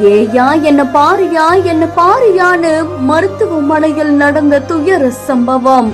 ஏயா என்ன பாரியான்னு மருத்துவமனையில் நடந்த துயர சம்பவம்.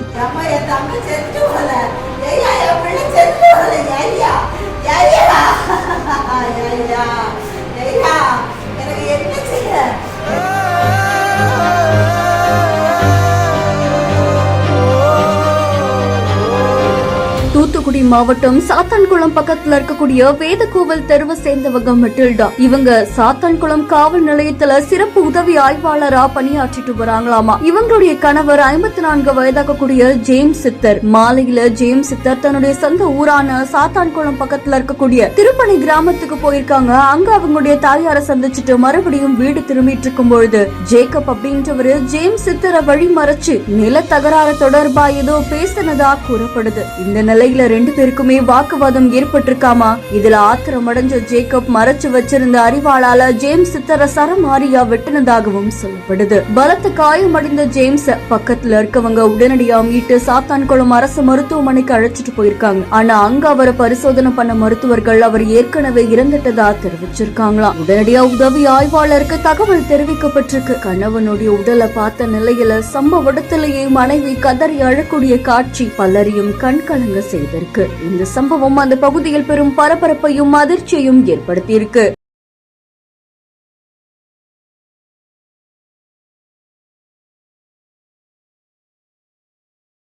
தூத்துக்குடி மாவட்டம் சாத்தான்குளம் பக்கத்துல இருக்கக்கூடிய வேதகோவில் தெருவை சேர்ந்தவங்க மெட்டில்டா. இவங்க சாத்தான்குளம் காவல் நிலையத்துல சிறப்பு உதவி ஆய்வாளரா பணியாற்றிட்டு வராங்களாமா. இவங்களுடைய கணவர் 54 வயதாகக்கூடிய ஜேம்ஸ் சித்தர். மாலையில ஜேம்ஸ் சித்தர் தன்னுடைய சொந்த ஊரான சாத்தான்குளம் பக்கத்துல இருக்கக்கூடிய திருப்பணி கிராமத்துக்கு போயிருக்காங்க. அங்க அவங்களுடைய தாயாரை சந்திச்சுட்டு மறுபடியும் வீடு திரும்பிட்டு இருக்கும் பொழுது ஜேக்கப் அப்படின்றவரு ஜேம்ஸ் சித்தரை வழி மறைச்சு நில தகராறு தொடர்பா ஏதோ பேசினதா கூறப்படுது. இந்த நிலையில 2 பேருக்குமே வாக்குவாதம் ஏற்பட்டிருக்காமா. இதுல ஆத்திரம் அடைஞ்ச ஜேக்கப் மறைச்சு வச்சிருந்த அறிவாளால ஜேம்ஸ் சித்தரை சரமாரியா வெட்டினதாகவும் சொல்லப்படுது. பலத்த காயமடைந்த ஜேம்ஸ் பக்கத்துல இருக்கவங்க உடனடியா மீட்டு சாத்தான்குளம் அரசு மருத்துவமனைக்கு அழைச்சிட்டு போயிருக்காங்க. ஆனா அங்க அவரை பரிசோதனை பண்ண மருத்துவர்கள் அவர் ஏற்கனவே இறந்துட்டதா தெரிவிச்சிருக்காங்களாம். உடனடியா உதவி ஆய்வாளருக்கு தகவல் தெரிவிக்கப்பட்டிருக்கு. கணவனுடைய உடலை பார்த்த நிலையில சம்பவ இடத்திலேயே மனைவி கதறி அழக்கூடிய காட்சி பலரையும் கண்கலங்க செய்திருக்கு. இந்த சம்பவம் அந்த பகுதியில் பெரும் பரபரப்பையும் அதிர்ச்சியையும் ஏற்படுத்தியிருக்கு.